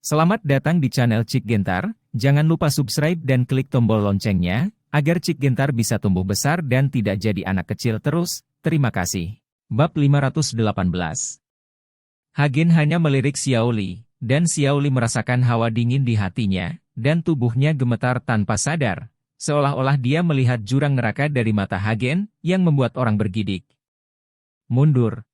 Selamat datang di channel Cik Gentar, jangan lupa subscribe dan klik tombol loncengnya, agar Cik Gentar bisa tumbuh besar dan tidak jadi anak kecil terus, terima kasih. Bab 518. Hagen hanya melirik Xiaoli, dan Xiaoli merasakan hawa dingin di hatinya, dan tubuhnya gemetar tanpa sadar, seolah-olah dia melihat jurang neraka dari mata Hagen, yang membuat orang bergidik. Mundur.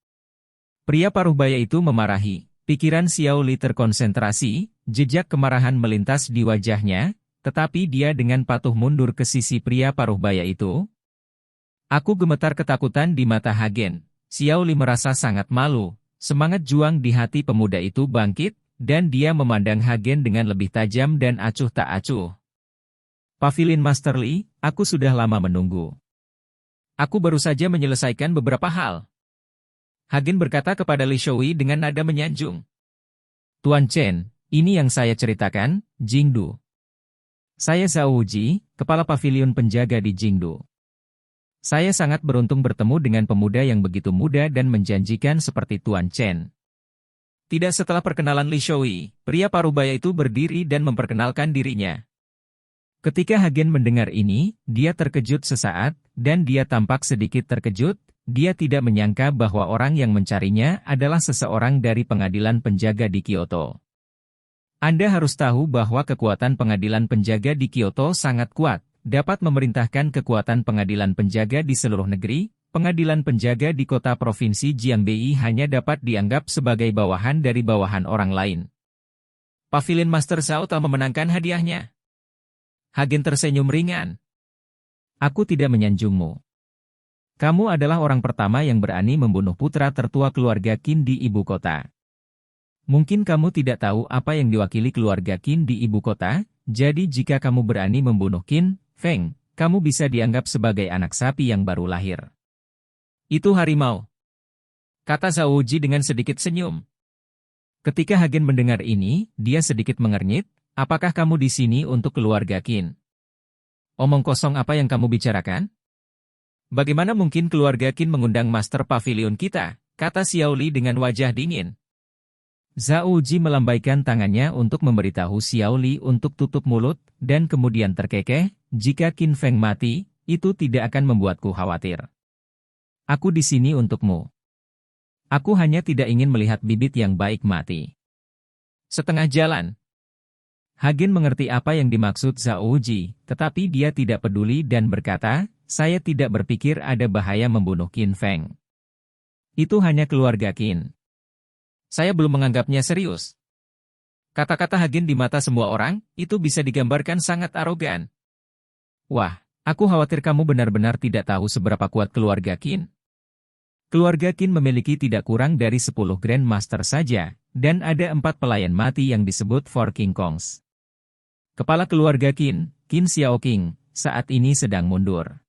Pria paruh baya itu memarahi. Pikiran Xiaoli terkonsentrasi, jejak kemarahan melintas di wajahnya, tetapi dia dengan patuh mundur ke sisi pria paruh-baya itu. Aku gemetar ketakutan di mata Hagen. Xiaoli merasa sangat malu, semangat juang di hati pemuda itu bangkit, dan dia memandang Hagen dengan lebih tajam dan acuh tak acuh. Pavilion Master Li, aku sudah lama menunggu. Aku baru saja menyelesaikan beberapa hal. Hagen berkata kepada Li Shoui dengan nada menyanjung. Tuan Chen, ini yang saya ceritakan, Jingdu. Saya Zhao Wuji, kepala pavilion penjaga di Jingdu. Saya sangat beruntung bertemu dengan pemuda yang begitu muda dan menjanjikan seperti Tuan Chen. Tidak setelah perkenalan Li Shoui, pria paruh-baya itu berdiri dan memperkenalkan dirinya. Ketika Hagen mendengar ini, dia terkejut sesaat, dan dia tampak sedikit terkejut. Dia tidak menyangka bahwa orang yang mencarinya adalah seseorang dari pengadilan penjaga di Kyoto. Anda harus tahu bahwa kekuatan pengadilan penjaga di Kyoto sangat kuat, dapat memerintahkan kekuatan pengadilan penjaga di seluruh negeri. Pengadilan penjaga di kota provinsi Jiangbei hanya dapat dianggap sebagai bawahan dari bawahan orang lain. Pavilion Master Zhao telah memenangkan hadiahnya. Hagen tersenyum ringan. Aku tidak menyanjungmu. Kamu adalah orang pertama yang berani membunuh putra tertua keluarga Qin di ibu kota. Mungkin kamu tidak tahu apa yang diwakili keluarga Qin di ibu kota, jadi jika kamu berani membunuh Qin Feng, kamu bisa dianggap sebagai anak sapi yang baru lahir. Itu harimau, kata Zhao Wuji dengan sedikit senyum. Ketika Hagen mendengar ini, dia sedikit mengernyit, apakah kamu di sini untuk keluarga Qin? Omong kosong apa yang kamu bicarakan? Bagaimana mungkin keluarga Qin mengundang Master Pavilion kita, kata Xiaoli dengan wajah dingin. Zhao Wuji melambaikan tangannya untuk memberitahu Xiaoli untuk tutup mulut, dan kemudian terkekeh, jika Qin Feng mati, itu tidak akan membuatku khawatir. Aku di sini untukmu. Aku hanya tidak ingin melihat bibit yang baik mati. Setengah jalan. Hagen mengerti apa yang dimaksud Zhao Wuji, tetapi dia tidak peduli dan berkata, saya tidak berpikir ada bahaya membunuh Qin Feng. Itu hanya keluarga Qin. Saya belum menganggapnya serius. Kata-kata Hagen di mata semua orang, itu bisa digambarkan sangat arogan. Wah, aku khawatir kamu benar-benar tidak tahu seberapa kuat keluarga Qin. Keluarga Qin memiliki tidak kurang dari 10 Grandmaster saja, dan ada 4 pelayan mati yang disebut Four King Kongs. Kepala keluarga Qin, Qin Xiaoqing, saat ini sedang mundur.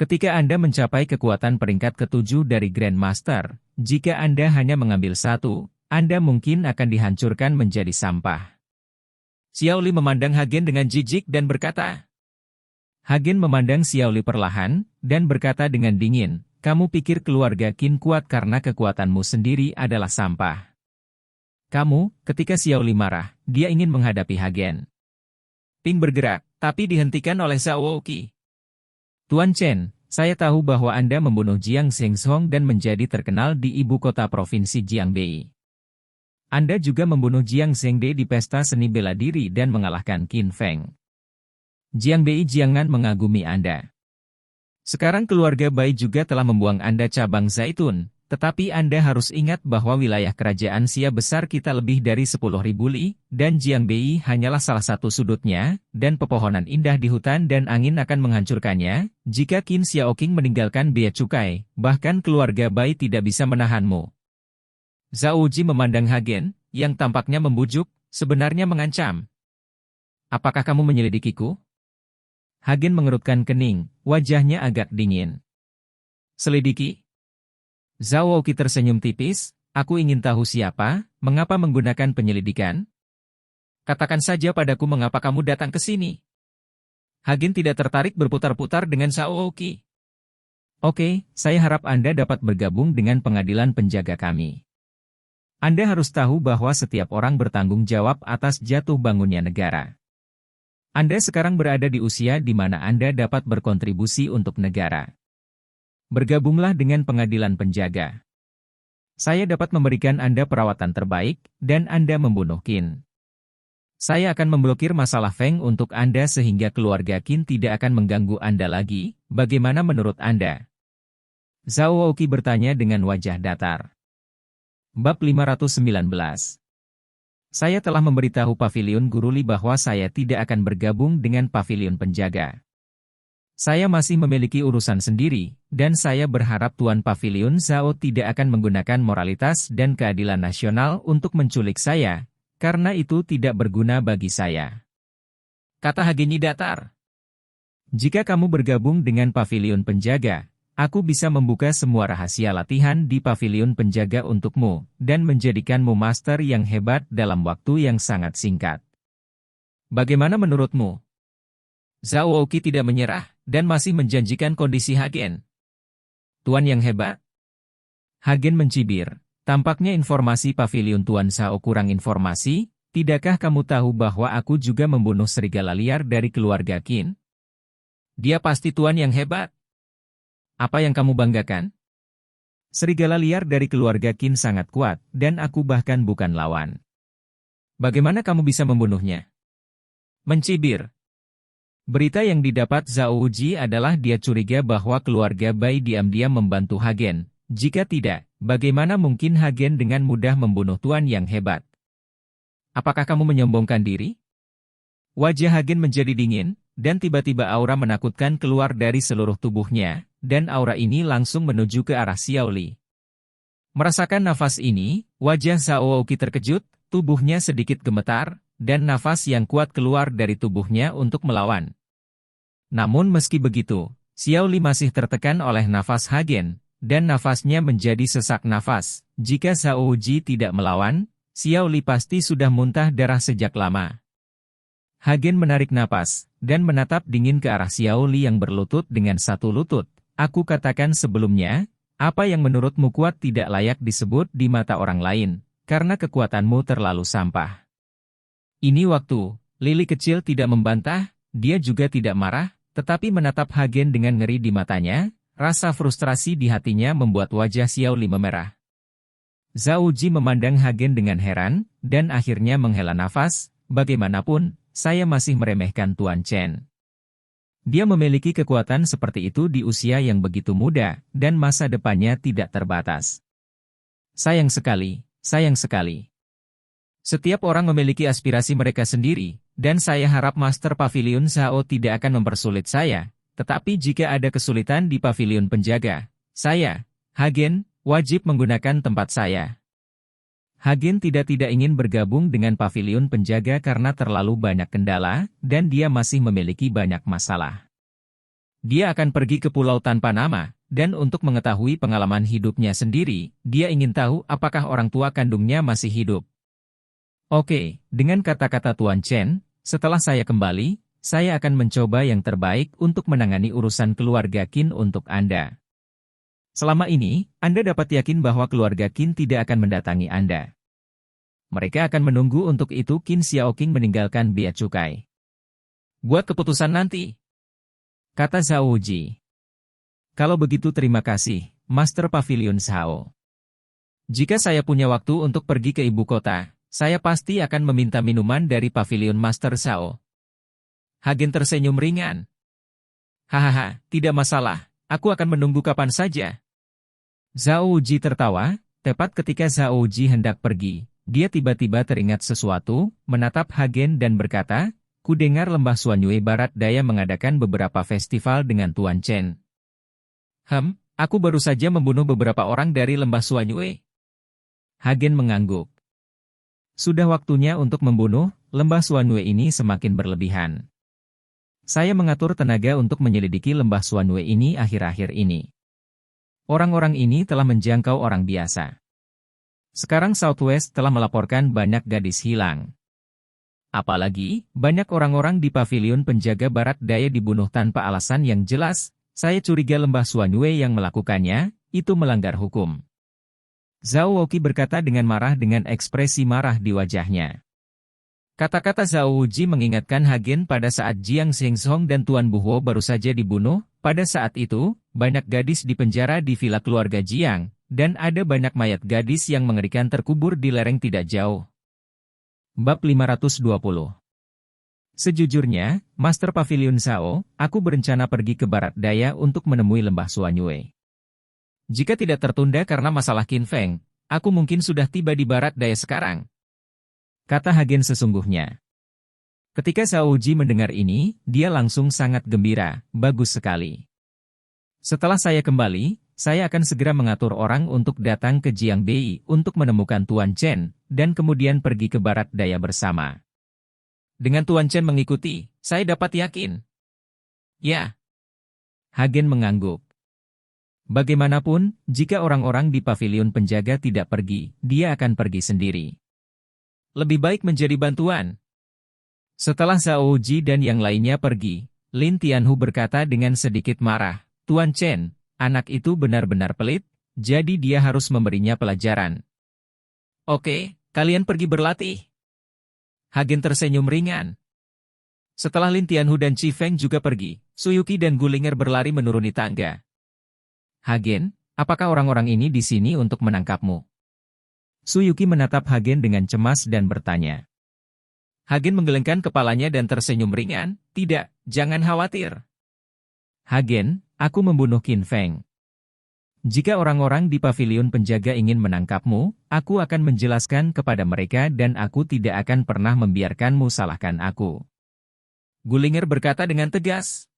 Ketika Anda mencapai kekuatan peringkat ke-7 dari Grandmaster, jika Anda hanya mengambil satu, Anda mungkin akan dihancurkan menjadi sampah. Xiaoli memandang Hagen dengan jijik dan berkata. Hagen memandang Xiaoli perlahan, dan berkata dengan dingin, kamu pikir keluarga Qin kuat karena kekuatanmu sendiri adalah sampah. Kamu, ketika Xiaoli marah, dia ingin menghadapi Hagen. Ping bergerak, tapi dihentikan oleh Zhao Wuji. Tuan Chen, saya tahu bahwa Anda membunuh Jiang Zhengzhong dan menjadi terkenal di ibu kota provinsi Jiangbei. Anda juga membunuh Jiang Zhengde di pesta seni bela diri dan mengalahkan Qin Feng. Jiangbei Jiangan mengagumi Anda. Sekarang keluarga Bai juga telah membuang Anda cabang zaitun, tetapi Anda harus ingat bahwa wilayah kerajaan Xia besar kita lebih dari 10.000 li, dan Jiangbei hanyalah salah satu sudutnya, dan pepohonan indah di hutan dan angin akan menghancurkannya. Jika Qin Xiaoqing meninggalkan bea cukai, bahkan keluarga Bai tidak bisa menahanmu. Zhao Wuji memandang Hagen, yang tampaknya membujuk, sebenarnya mengancam. Apakah kamu menyelidikiku? Hagen mengerutkan kening, wajahnya agak dingin. Selidiki? Zhao Wuji tersenyum tipis, aku ingin tahu siapa, mengapa menggunakan penyelidikan? Katakan saja padaku mengapa kamu datang ke sini. Hagen tidak tertarik berputar-putar dengan Zhao Wuji. Oke, saya harap Anda dapat bergabung dengan pengadilan penjaga kami. Anda harus tahu bahwa setiap orang bertanggung jawab atas jatuh bangunnya negara. Anda sekarang berada di usia di mana Anda dapat berkontribusi untuk negara. Bergabunglah dengan pengadilan penjaga. Saya dapat memberikan Anda perawatan terbaik, dan Anda membunuh Qin. Saya akan memblokir masalah Feng untuk Anda sehingga keluarga Qin tidak akan mengganggu Anda lagi. Bagaimana menurut Anda? Zhao Wouqi bertanya dengan wajah datar. Bab 519. Saya telah memberitahu Paviliun Guruli bahwa saya tidak akan bergabung dengan Paviliun Penjaga. Saya masih memiliki urusan sendiri, dan saya berharap Tuan Paviliun Zhao tidak akan menggunakan moralitas dan keadilan nasional untuk menculik saya, karena itu tidak berguna bagi saya. Kata Hagenyi datar. Jika kamu bergabung dengan Paviliun Penjaga, aku bisa membuka semua rahasia latihan di Paviliun Penjaga untukmu, dan menjadikanmu master yang hebat dalam waktu yang sangat singkat. Bagaimana menurutmu? Zhao Wouqi tidak menyerah, dan masih menjanjikan kondisi Hagen. Tuan yang hebat? Hagen mencibir, tampaknya informasi Paviliun Tuan Zhao kurang informasi, tidakkah kamu tahu bahwa aku juga membunuh serigala liar dari keluarga Qin? Dia pasti Tuan yang hebat. Apa yang kamu banggakan? Serigala liar dari keluarga Qin sangat kuat, dan aku bahkan bukan lawan. Bagaimana kamu bisa membunuhnya? Mencibir. Berita yang didapat Zhao Wuji adalah dia curiga bahwa keluarga Bai diam-diam membantu Hagen. Jika tidak, bagaimana mungkin Hagen dengan mudah membunuh tuan yang hebat? Apakah kamu menyombongkan diri? Wajah Hagen menjadi dingin, dan tiba-tiba aura menakutkan keluar dari seluruh tubuhnya. Dan aura ini langsung menuju ke arah Xiaoli. Merasakan nafas ini, wajah Zhao Wouqi terkejut, tubuhnya sedikit gemetar, dan nafas yang kuat keluar dari tubuhnya untuk melawan. Namun meski begitu, Xiaoli masih tertekan oleh nafas Hagen, dan nafasnya menjadi sesak nafas. Jika Zhao Wuji tidak melawan, Xiaoli pasti sudah muntah darah sejak lama. Hagen menarik napas, dan menatap dingin ke arah Xiaoli yang berlutut dengan satu lutut. Aku katakan sebelumnya, apa yang menurutmu kuat tidak layak disebut di mata orang lain, karena kekuatanmu terlalu sampah. Ini waktu, Lili kecil tidak membantah, dia juga tidak marah, tetapi menatap Hagen dengan ngeri di matanya, rasa frustrasi di hatinya membuat wajah Xiaoli memerah. Zhao Wuji memandang Hagen dengan heran, dan akhirnya menghela nafas, bagaimanapun, saya masih meremehkan Tuan Chen. Dia memiliki kekuatan seperti itu di usia yang begitu muda, dan masa depannya tidak terbatas. Sayang sekali, sayang sekali. Setiap orang memiliki aspirasi mereka sendiri, dan saya harap Master Paviliun Zhao tidak akan mempersulit saya, tetapi jika ada kesulitan di Paviliun Penjaga, saya, Hagen, wajib menggunakan tempat saya. Hagen tidak ingin bergabung dengan Paviliun Penjaga karena terlalu banyak kendala, dan dia masih memiliki banyak masalah. Dia akan pergi ke pulau tanpa nama, dan untuk mengetahui pengalaman hidupnya sendiri, dia ingin tahu apakah orang tua kandungnya masih hidup. Oke, dengan kata-kata Tuan Chen, setelah saya kembali, saya akan mencoba yang terbaik untuk menangani urusan keluarga Qin untuk Anda. Selama ini, Anda dapat yakin bahwa keluarga Qin tidak akan mendatangi Anda. Mereka akan menunggu untuk itu Qin Xiaoqing meninggalkan bea cukai. Buat keputusan nanti, kata Zhao Wuji. Kalau begitu terima kasih, Master Paviliun Zhao. Jika saya punya waktu untuk pergi ke ibu kota, saya pasti akan meminta minuman dari Paviliun Master Zhao. Hagen tersenyum ringan. Hahaha, tidak masalah. Aku akan menunggu kapan saja. Zhao Wuji tertawa, tepat ketika Zhao Wuji hendak pergi, dia tiba-tiba teringat sesuatu, menatap Hagen dan berkata, ku dengar lembah Xuanyue Barat Daya mengadakan beberapa festival dengan Tuan Chen. Aku baru saja membunuh beberapa orang dari lembah Xuanyue. Hagen mengangguk. Sudah waktunya untuk membunuh, lembah Xuanyue ini semakin berlebihan. Saya mengatur tenaga untuk menyelidiki lembah Xuanyue ini akhir-akhir ini. Orang-orang ini telah menjangkau orang biasa. Sekarang Southwest telah melaporkan banyak gadis hilang. Apalagi, banyak orang-orang di Paviliun Penjaga Barat Daya dibunuh tanpa alasan yang jelas. Saya curiga lembah Xuanyue yang melakukannya, itu melanggar hukum. Zhao Wuqi berkata dengan marah dengan ekspresi marah di wajahnya. Kata-kata Zhao Wuji mengingatkan Hagen pada saat Jiang Xingzong dan Tuan Buhuo baru saja dibunuh. Pada saat itu, banyak gadis di penjara di villa keluarga Jiang, dan ada banyak mayat gadis yang mengerikan terkubur di lereng tidak jauh. Bab 520. Sejujurnya, Master Pavilion Zhao, aku berencana pergi ke barat daya untuk menemui lembah Suanyue. Jika tidak tertunda karena masalah Qin Feng, aku mungkin sudah tiba di barat daya sekarang. Kata Hagen sesungguhnya. Ketika Zhao Wuji mendengar ini, dia langsung sangat gembira, bagus sekali. Setelah saya kembali, saya akan segera mengatur orang untuk datang ke Jiangbei untuk menemukan Tuan Chen, dan kemudian pergi ke barat daya bersama. Dengan Tuan Chen mengikuti, saya dapat yakin. Ya. Hagen mengangguk. Bagaimanapun, jika orang-orang di pavilion penjaga tidak pergi, dia akan pergi sendiri. Lebih baik menjadi bantuan. Setelah Zhao Wuji dan yang lainnya pergi, Lin Tianhu berkata dengan sedikit marah, Tuan Chen, anak itu benar-benar pelit, jadi dia harus memberinya pelajaran. Oke, kalian pergi berlatih. Hagen tersenyum ringan. Setelah Lin Tianhu dan Qi Feng juga pergi, Suyuki dan Gulinger berlari menuruni tangga. Hagen, apakah orang-orang ini di sini untuk menangkapmu? Suyuki menatap Hagen dengan cemas dan bertanya. Hagen menggelengkan kepalanya dan tersenyum ringan, tidak, jangan khawatir. Hagen, aku membunuh Qin Feng. Jika orang-orang di pavilion penjaga ingin menangkapmu, aku akan menjelaskan kepada mereka dan aku tidak akan pernah membiarkanmu salahkan aku. Gulinger berkata dengan tegas.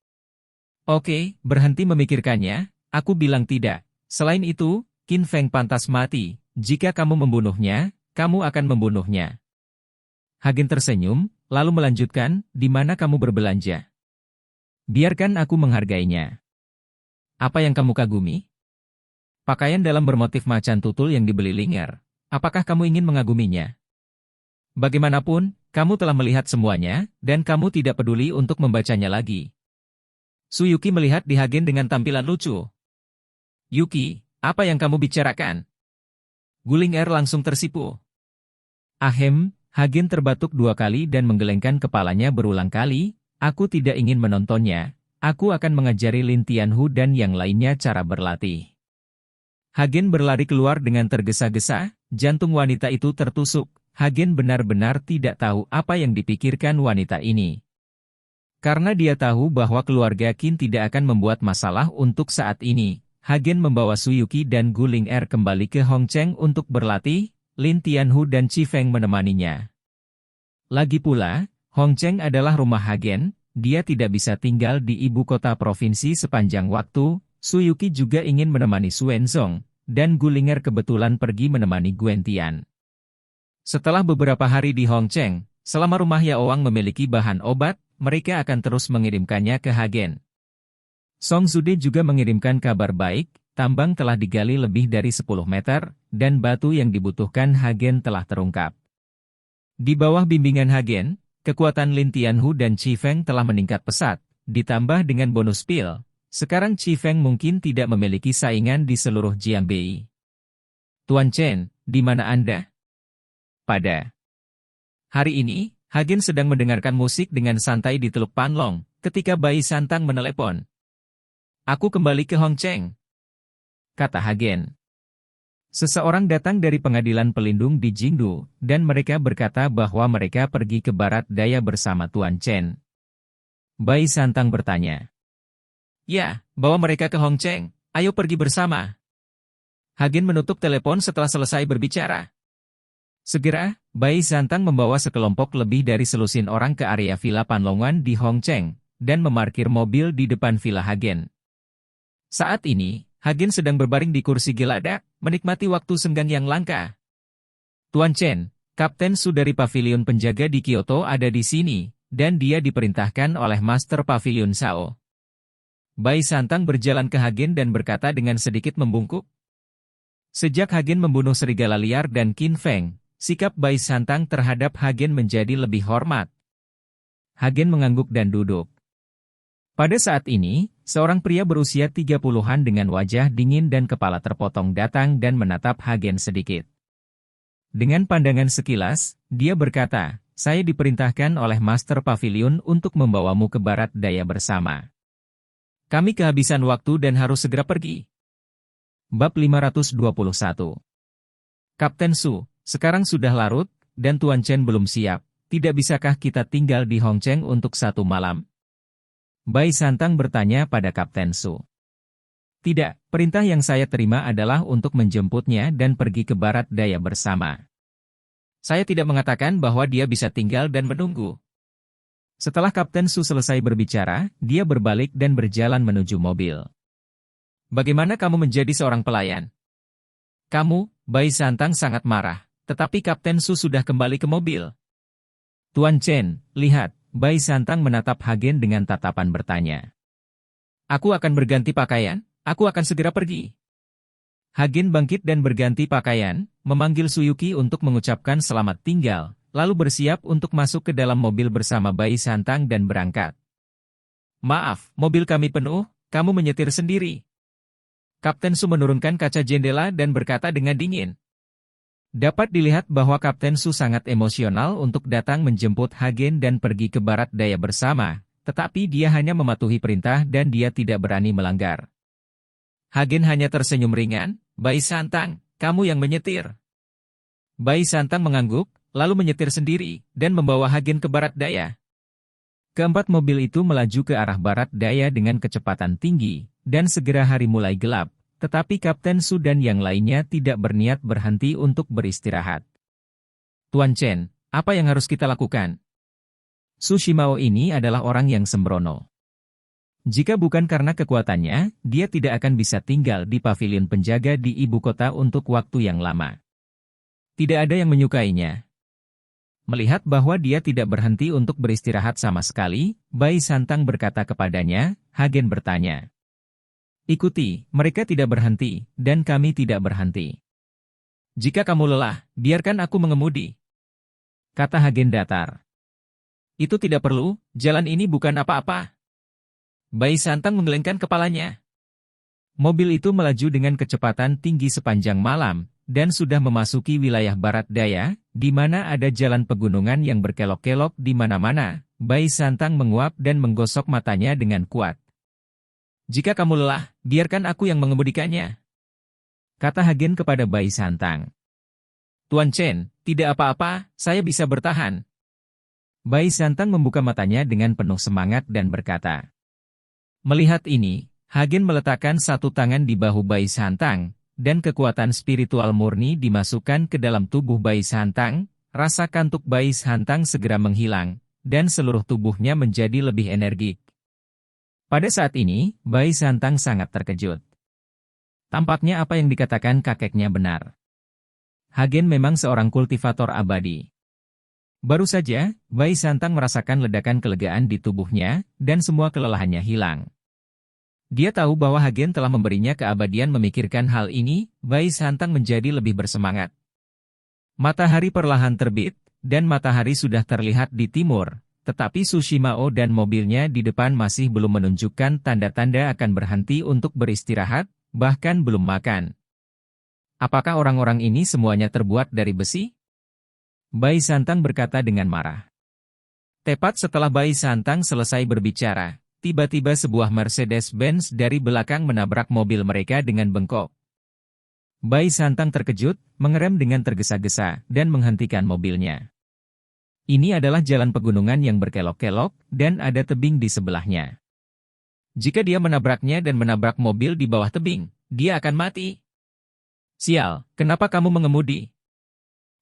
Oke, berhenti memikirkannya, aku bilang tidak. Selain itu, Qin Feng pantas mati, jika kamu membunuhnya, kamu akan membunuhnya. Hagen tersenyum, lalu melanjutkan, di mana kamu berbelanja? Biarkan aku menghargainya. Apa yang kamu kagumi? Pakaian dalam bermotif macan tutul yang dibeli Linger. Apakah kamu ingin mengaguminya? Bagaimanapun, kamu telah melihat semuanya, dan kamu tidak peduli untuk membacanya lagi. Suyuki melihat di Hagen dengan tampilan lucu. Yuki, apa yang kamu bicarakan? Gulinger langsung tersipu. Ahem. Hagen terbatuk 2 kali dan menggelengkan kepalanya berulang kali, aku tidak ingin menontonnya, aku akan mengajari Lin Tianhu dan yang lainnya cara berlatih. Hagen berlari keluar dengan tergesa-gesa, jantung wanita itu tertusuk, Hagen benar-benar tidak tahu apa yang dipikirkan wanita ini. Karena dia tahu bahwa keluarga Qin tidak akan membuat masalah untuk saat ini, Hagen membawa Suyuki dan Gulinger kembali ke Hongcheng untuk berlatih, Lin Tianhu dan Qi Feng menemaninya. Lagi pula, Hongcheng adalah rumah Hagen, dia tidak bisa tinggal di ibu kota provinsi sepanjang waktu, Suyuki juga ingin menemani Xuanzong, dan Gulinger kebetulan pergi menemani Guentian. Setelah beberapa hari di Hongcheng, selama rumah Yaoang memiliki bahan obat, mereka akan terus mengirimkannya ke Hagen. Song Zude juga mengirimkan kabar baik, tambang telah digali lebih dari 10 meter, dan batu yang dibutuhkan Hagen telah terungkap. Di bawah bimbingan Hagen, kekuatan Lin Tianhu dan Qi Feng telah meningkat pesat, ditambah dengan bonus pil. Sekarang Qi Feng mungkin tidak memiliki saingan di seluruh Jiangbei. Tuan Chen, di mana Anda? Pada hari ini, Hagen sedang mendengarkan musik dengan santai di Teluk Panlong, ketika Bai Santang menelepon. Aku kembali ke Hongcheng, kata Hagen. Seseorang datang dari pengadilan pelindung di Jingdu, dan mereka berkata bahwa mereka pergi ke barat daya bersama Tuan Chen. Bai Santang bertanya. Ya, bawa mereka ke Hongcheng, ayo pergi bersama. Hagen menutup telepon setelah selesai berbicara. Segera, Bai Santang membawa sekelompok lebih dari selusin orang ke area Villa Panlongan di Hongcheng, dan memarkir mobil di depan Villa Hagen. Saat ini, Hagen sedang berbaring di kursi geladak, menikmati waktu senggang yang langka. Tuan Chen, Kapten Su dari Pavilion Penjaga di Kyoto ada di sini, dan dia diperintahkan oleh Master Pavilion Zhao. Bai Santang berjalan ke Hagen dan berkata dengan sedikit membungkuk. Sejak Hagen membunuh serigala liar dan Qin Feng, sikap Bai Santang terhadap Hagen menjadi lebih hormat. Hagen mengangguk dan duduk. Pada saat ini, seorang pria berusia 30-an dengan wajah dingin dan kepala terpotong datang dan menatap Hagen sedikit. Dengan pandangan sekilas, dia berkata, "Saya diperintahkan oleh Master Pavilion untuk membawamu ke barat daya bersama. Kami kehabisan waktu dan harus segera pergi." Bab 521. Kapten Su, sekarang sudah larut, dan Tuan Chen belum siap. Tidak bisakah kita tinggal di Hongcheng untuk 1 malam? Bai Santang bertanya pada Kapten Su. Tidak, perintah yang saya terima adalah untuk menjemputnya dan pergi ke barat daya bersama. Saya tidak mengatakan bahwa dia bisa tinggal dan menunggu. Setelah Kapten Su selesai berbicara, dia berbalik dan berjalan menuju mobil. Bagaimana kamu menjadi seorang pelayan? Kamu, Bai Santang sangat marah, tetapi Kapten Su sudah kembali ke mobil. Tuan Chen, lihat, Bai Santang menatap Hagen dengan tatapan bertanya. Aku akan berganti pakaian, aku akan segera pergi. Hagen bangkit dan berganti pakaian, memanggil Suyuki untuk mengucapkan selamat tinggal, lalu bersiap untuk masuk ke dalam mobil bersama Bai Santang dan berangkat. Maaf, mobil kami penuh, kamu menyetir sendiri. Kapten Su menurunkan kaca jendela dan berkata dengan dingin. Dapat dilihat bahwa Kapten Su sangat emosional untuk datang menjemput Hagen dan pergi ke barat daya bersama, tetapi dia hanya mematuhi perintah dan dia tidak berani melanggar. Hagen hanya tersenyum ringan, Bai Santang, kamu yang menyetir. Bai Santang mengangguk, lalu menyetir sendiri, dan membawa Hagen ke barat daya. Keempat mobil itu melaju ke arah barat daya dengan kecepatan tinggi, dan segera hari mulai gelap. Tetapi Kapten Su dan yang lainnya tidak berniat berhenti untuk beristirahat. Tuan Chen, apa yang harus kita lakukan? Su Shimao ini adalah orang yang sembrono. Jika bukan karena kekuatannya, dia tidak akan bisa tinggal di pavilion penjaga di ibu kota untuk waktu yang lama. Tidak ada yang menyukainya. Melihat bahwa dia tidak berhenti untuk beristirahat sama sekali, Bai Santang berkata kepadanya, Hagen bertanya. Ikuti, mereka tidak berhenti, dan kami tidak berhenti. Jika kamu lelah, biarkan aku mengemudi. Kata Hagen datar. Itu tidak perlu, jalan ini bukan apa-apa. Bai Santang menggelengkan kepalanya. Mobil itu melaju dengan kecepatan tinggi sepanjang malam, dan sudah memasuki wilayah barat daya, di mana ada jalan pegunungan yang berkelok-kelok di mana-mana. Bai Santang menguap dan menggosok matanya dengan kuat. Jika kamu lelah, biarkan aku yang mengemudikannya. Kata Hagen kepada Bai Santang. Tuan Chen, tidak apa-apa, saya bisa bertahan. Bai Santang membuka matanya dengan penuh semangat dan berkata. Melihat ini, Hagen meletakkan satu tangan di bahu Bai Santang, dan kekuatan spiritual murni dimasukkan ke dalam tubuh Bai Santang, rasa kantuk Bai Santang segera menghilang, dan seluruh tubuhnya menjadi lebih energik. Pada saat ini, Bai Santang sangat terkejut. Tampaknya apa yang dikatakan kakeknya benar. Hagen memang seorang kultivator abadi. Baru saja, Bai Santang merasakan ledakan kelegaan di tubuhnya, dan semua kelelahannya hilang. Dia tahu bahwa Hagen telah memberinya keabadian memikirkan hal ini, Bai Santang menjadi lebih bersemangat. Matahari perlahan terbit, dan matahari sudah terlihat di timur. Tetapi Su Shimao dan mobilnya di depan masih belum menunjukkan tanda-tanda akan berhenti untuk beristirahat, bahkan belum makan. Apakah orang-orang ini semuanya terbuat dari besi? Bai Santang berkata dengan marah. Tepat setelah Bai Santang selesai berbicara, tiba-tiba sebuah Mercedes-Benz dari belakang menabrak mobil mereka dengan bengkok. Bai Santang terkejut, mengerem dengan tergesa-gesa, dan menghentikan mobilnya. Ini adalah jalan pegunungan yang berkelok-kelok, dan ada tebing di sebelahnya. Jika dia menabraknya dan menabrak mobil di bawah tebing, dia akan mati. Sial, kenapa kamu mengemudi?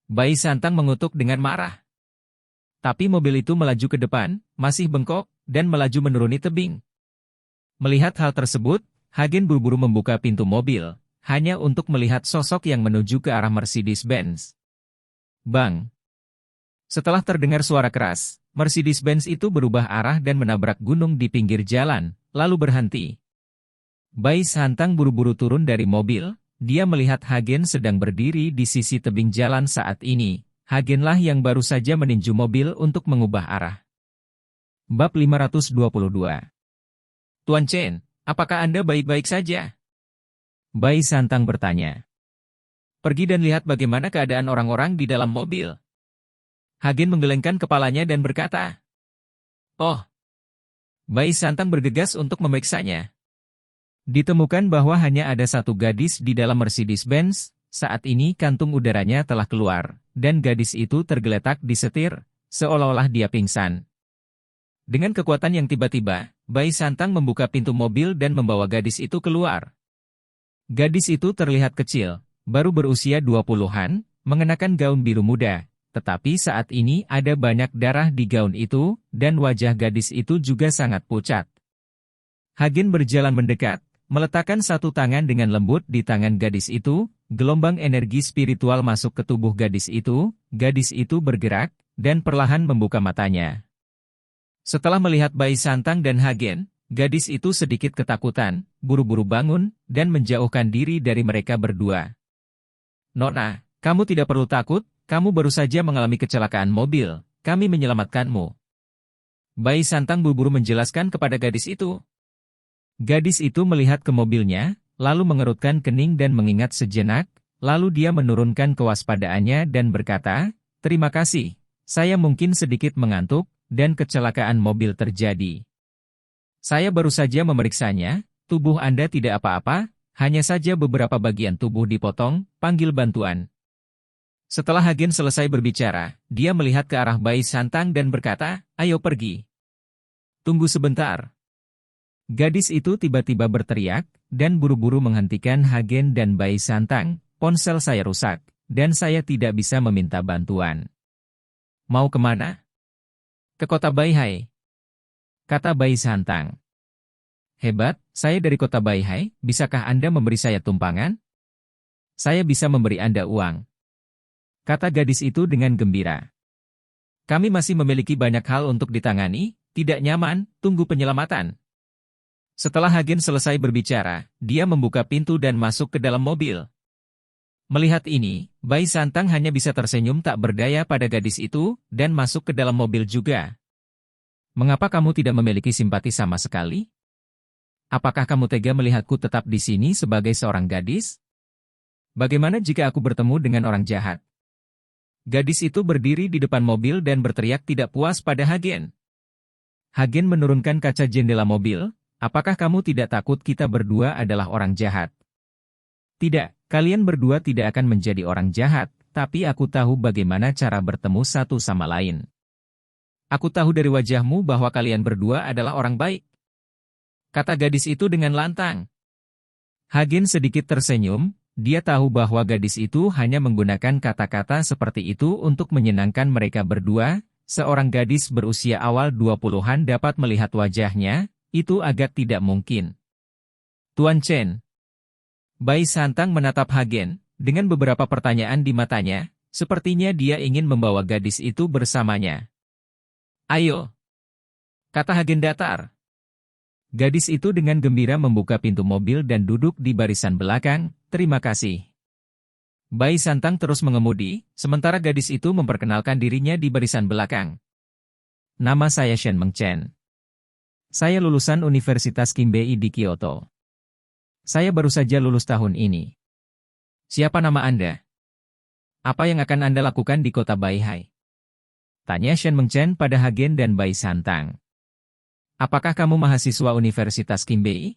Bai Santang mengutuk dengan marah. Tapi mobil itu melaju ke depan, masih bengkok, dan melaju menuruni tebing. Melihat hal tersebut, Hagen buru-buru membuka pintu mobil, hanya untuk melihat sosok yang menuju ke arah Mercedes-Benz. Bang! Setelah terdengar suara keras, Mercedes-Benz itu berubah arah dan menabrak gunung di pinggir jalan, lalu berhenti. Bai Santang buru-buru turun dari mobil, dia melihat Hagen sedang berdiri di sisi tebing jalan saat ini. Hagenlah yang baru saja meninju mobil untuk mengubah arah. Bab 522. Tuan Chen, apakah Anda baik-baik saja? Bai Santang bertanya. Pergi dan lihat bagaimana keadaan orang-orang di dalam mobil. Hagen menggelengkan kepalanya dan berkata, Oh. Bai Santang bergegas untuk memeriksanya. Ditemukan bahwa hanya ada satu gadis di dalam Mercedes-Benz. Saat ini kantung udaranya telah keluar, dan gadis itu tergeletak di setir, seolah-olah dia pingsan. Dengan kekuatan yang tiba-tiba, Bai Santang membuka pintu mobil dan membawa gadis itu keluar. Gadis itu terlihat kecil, baru berusia 20-an, mengenakan gaun biru muda. Tetapi saat ini ada banyak darah di gaun itu, dan wajah gadis itu juga sangat pucat. Hagen berjalan mendekat, meletakkan satu tangan dengan lembut di tangan gadis itu, gelombang energi spiritual masuk ke tubuh gadis itu bergerak, dan perlahan membuka matanya. Setelah melihat Bai Santang dan Hagen, gadis itu sedikit ketakutan, buru-buru bangun, dan menjauhkan diri dari mereka berdua. Nona, kamu tidak perlu takut. Kamu baru saja mengalami kecelakaan mobil, kami menyelamatkanmu. Bai Santang buru-buru menjelaskan kepada gadis itu. Gadis itu melihat ke mobilnya, lalu mengerutkan kening dan mengingat sejenak, lalu dia menurunkan kewaspadaannya dan berkata, Terima kasih, saya mungkin sedikit mengantuk, dan kecelakaan mobil terjadi. Saya baru saja memeriksanya, tubuh Anda tidak apa-apa, hanya saja beberapa bagian tubuh dipotong, panggil bantuan. Setelah Hagen selesai berbicara, dia melihat ke arah Bai Santang dan berkata, Ayo pergi. Tunggu sebentar. Gadis itu tiba-tiba berteriak, dan buru-buru menghentikan Hagen dan Bai Santang, ponsel saya rusak, dan saya tidak bisa meminta bantuan. Mau kemana? Ke kota Baihai. Kata Bai Santang. Hebat, saya dari kota Baihai, bisakah Anda memberi saya tumpangan? Saya bisa memberi Anda uang. Kata gadis itu dengan gembira. Kami masih memiliki banyak hal untuk ditangani, tidak nyaman, tunggu penyelamatan. Setelah Hagen selesai berbicara, dia membuka pintu dan masuk ke dalam mobil. Melihat ini, Bai Santang hanya bisa tersenyum tak berdaya pada gadis itu, dan masuk ke dalam mobil juga. Mengapa kamu tidak memiliki simpati sama sekali? Apakah kamu tega melihatku tetap di sini sebagai seorang gadis? Bagaimana jika aku bertemu dengan orang jahat? Gadis itu berdiri di depan mobil dan berteriak tidak puas pada Hagen. Hagen menurunkan kaca jendela mobil, apakah kamu tidak takut kita berdua adalah orang jahat? Tidak, kalian berdua tidak akan menjadi orang jahat, tapi aku tahu bagaimana cara bertemu satu sama lain. Aku tahu dari wajahmu bahwa kalian berdua adalah orang baik. Kata gadis itu dengan lantang. Hagen sedikit tersenyum. Dia tahu bahwa gadis itu hanya menggunakan kata-kata seperti itu untuk menyenangkan mereka berdua. Seorang gadis berusia awal 20-an dapat melihat wajahnya, itu agak tidak mungkin. Tuan Chen. Bai Santang menatap Hagen, dengan beberapa pertanyaan di matanya, sepertinya dia ingin membawa gadis itu bersamanya. Ayo. Kata Hagen datar. Gadis itu dengan gembira membuka pintu mobil dan duduk di barisan belakang. Terima kasih. Bai Santang terus mengemudi, sementara gadis itu memperkenalkan dirinya di barisan belakang. Nama saya Shen Mengchen. Saya lulusan Universitas Kinbei di Kyoto. Saya baru saja lulus tahun ini. Siapa nama Anda? Apa yang akan Anda lakukan di kota Baihai? Tanya Shen Mengchen pada Hagen dan Bai Santang. Apakah kamu mahasiswa Universitas Kinbei?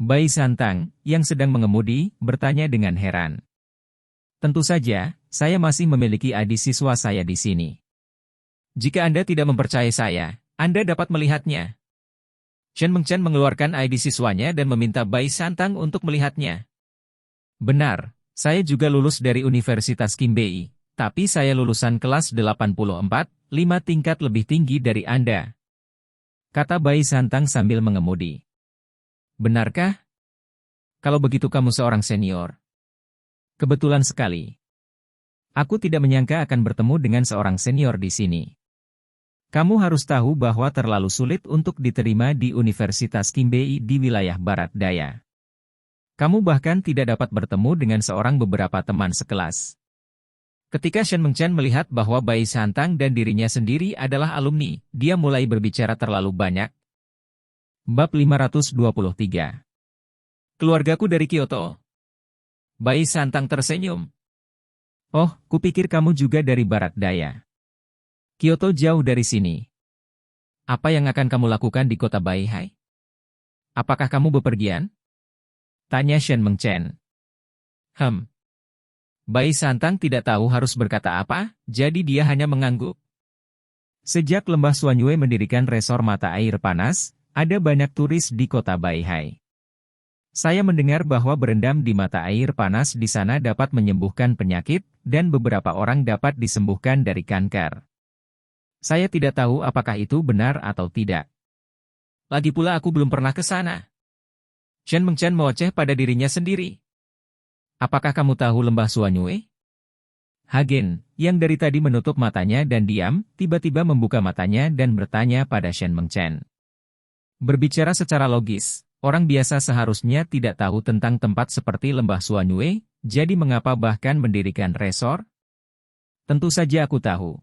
Bai Santang, yang sedang mengemudi, bertanya dengan heran. Tentu saja, saya masih memiliki adik siswa saya di sini. Jika Anda tidak mempercayai saya, Anda dapat melihatnya. Shen Mengchen mengeluarkan ID siswanya dan meminta Bai Santang untuk melihatnya. Benar, saya juga lulus dari Universitas Kinbei, tapi saya lulusan kelas 84, 5 tingkat lebih tinggi dari Anda. Kata Bai Santang sambil mengemudi. Benarkah? Kalau begitu kamu seorang senior. Kebetulan sekali. Aku tidak menyangka akan bertemu dengan seorang senior di sini. Kamu harus tahu bahwa terlalu sulit untuk diterima di Universitas Kinbei di wilayah Barat Daya. Kamu bahkan tidak dapat bertemu dengan seorang beberapa teman sekelas. Ketika Shen Mengchen melihat bahwa Bai Santang dan dirinya sendiri adalah alumni, dia mulai berbicara terlalu banyak. Bab 523. Keluargaku dari Kyoto. Bai Santang tersenyum. Oh, kupikir kamu juga dari barat daya. Kyoto jauh dari sini. Apa yang akan kamu lakukan di kota Baihai? Apakah kamu bepergian? Tanya Shen Mengchen. Bai Santang tidak tahu harus berkata apa, jadi dia hanya mengangguk. Sejak Lembah Suanyue mendirikan resor mata air panas, ada banyak turis di kota Baihai. Saya mendengar bahwa berendam di mata air panas di sana dapat menyembuhkan penyakit, dan beberapa orang dapat disembuhkan dari kanker. Saya tidak tahu apakah itu benar atau tidak. Lagi pula aku belum pernah ke sana. Shen Mengchen mengoceh pada dirinya sendiri. Apakah kamu tahu Lembah Suanyue? Hagen, yang dari tadi menutup matanya dan diam, tiba-tiba membuka matanya dan bertanya pada Shen Mengchen. Berbicara secara logis, orang biasa seharusnya tidak tahu tentang tempat seperti Lembah Suanyue, jadi mengapa bahkan mendirikan resor? Tentu saja aku tahu.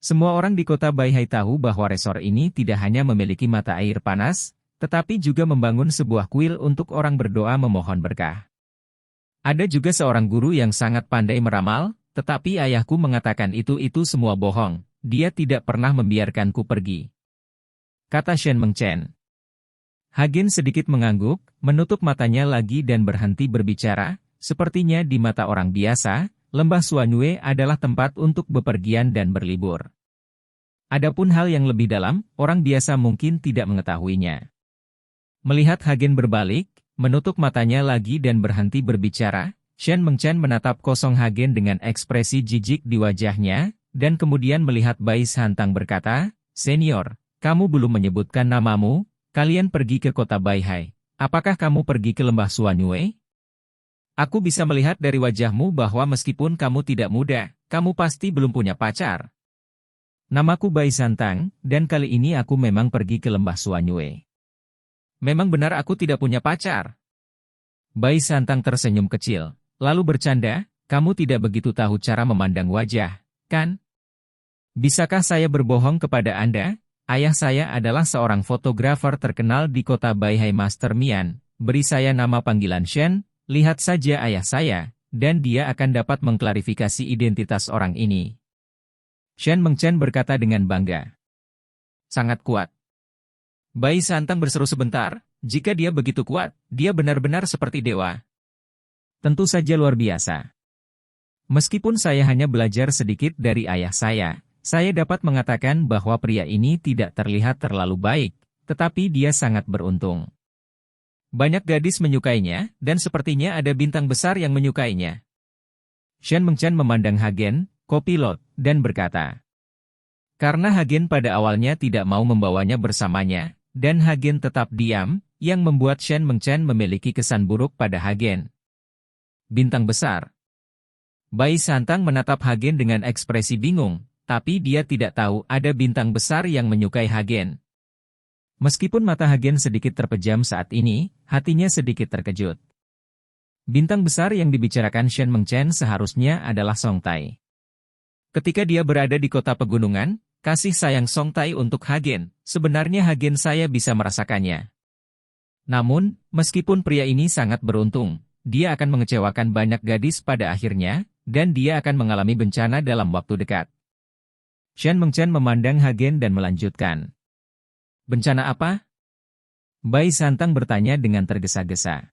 Semua orang di kota Baihai tahu bahwa resor ini tidak hanya memiliki mata air panas, tetapi juga membangun sebuah kuil untuk orang berdoa memohon berkah. Ada juga seorang guru yang sangat pandai meramal, tetapi ayahku mengatakan itu semua bohong, dia tidak pernah membiarkanku pergi. Kata Shen Mengchen. Hagen sedikit mengangguk, menutup matanya lagi dan berhenti berbicara, sepertinya di mata orang biasa, Lembah Suanyue adalah tempat untuk bepergian dan berlibur. Adapun hal yang lebih dalam, orang biasa mungkin tidak mengetahuinya. Melihat Hagen berbalik, menutup matanya lagi dan berhenti berbicara, Shen Mengchen menatap kosong Hagen dengan ekspresi jijik di wajahnya, dan kemudian melihat Bai Santang berkata, "Senior, kamu belum menyebutkan namamu, kalian pergi ke kota Baihai. Apakah kamu pergi ke Lembah Suanyue? Aku bisa melihat dari wajahmu bahwa meskipun kamu tidak muda, kamu pasti belum punya pacar." Namaku Bai Santang, dan kali ini aku memang pergi ke Lembah Suanyue. Memang benar aku tidak punya pacar. Bai Santang tersenyum kecil, lalu bercanda, kamu tidak begitu tahu cara memandang wajah, kan? Bisakah saya berbohong kepada Anda? Ayah saya adalah seorang fotografer terkenal di kota Baihai Master Mian. Beri saya nama panggilan Shen, lihat saja ayah saya, dan dia akan dapat mengklarifikasi identitas orang ini. Shen Mengchen berkata dengan bangga. Sangat kuat. Bai Santang berseru sebentar, jika dia begitu kuat, dia benar-benar seperti dewa. Tentu saja luar biasa. Meskipun saya hanya belajar sedikit dari ayah saya dapat mengatakan bahwa pria ini tidak terlihat terlalu baik, tetapi dia sangat beruntung. Banyak gadis menyukainya, dan sepertinya ada bintang besar yang menyukainya. Shen Mengchen memandang Hagen, kopilot, dan berkata. Karena Hagen pada awalnya tidak mau membawanya bersamanya, dan Hagen tetap diam, yang membuat Shen Mengchen memiliki kesan buruk pada Hagen. Bintang besar. Bai Santang menatap Hagen dengan ekspresi bingung. Tapi dia tidak tahu ada bintang besar yang menyukai Hagen. Meskipun mata Hagen sedikit terpejam saat ini, hatinya sedikit terkejut. Bintang besar yang dibicarakan Shen Mengchen seharusnya adalah Song Tai. Ketika dia berada di kota pegunungan, kasih sayang Song Tai untuk Hagen, sebenarnya Hagen saya bisa merasakannya. Namun, meskipun pria ini sangat beruntung, dia akan mengecewakan banyak gadis pada akhirnya, dan dia akan mengalami bencana dalam waktu dekat. Shen Mengchen memandang Hagen dan melanjutkan. Bencana apa? Bai Santang bertanya dengan tergesa-gesa.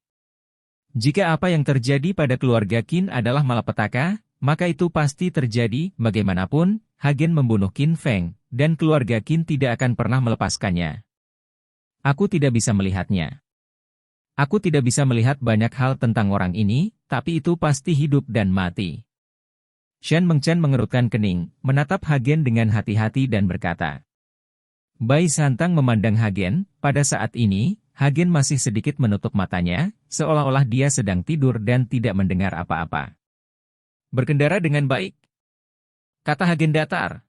Jika apa yang terjadi pada keluarga Qin adalah malapetaka, maka itu pasti terjadi, bagaimanapun, Hagen membunuh Qin Feng, dan keluarga Qin tidak akan pernah melepaskannya. Aku tidak bisa melihatnya. Aku tidak bisa melihat banyak hal tentang orang ini, tapi itu pasti hidup dan mati. Shen Mengchen mengerutkan kening, menatap Hagen dengan hati-hati dan berkata. Bai Santang memandang Hagen, pada saat ini, Hagen masih sedikit menutup matanya, seolah-olah dia sedang tidur dan tidak mendengar apa-apa. Berkendara dengan baik. Kata Hagen datar.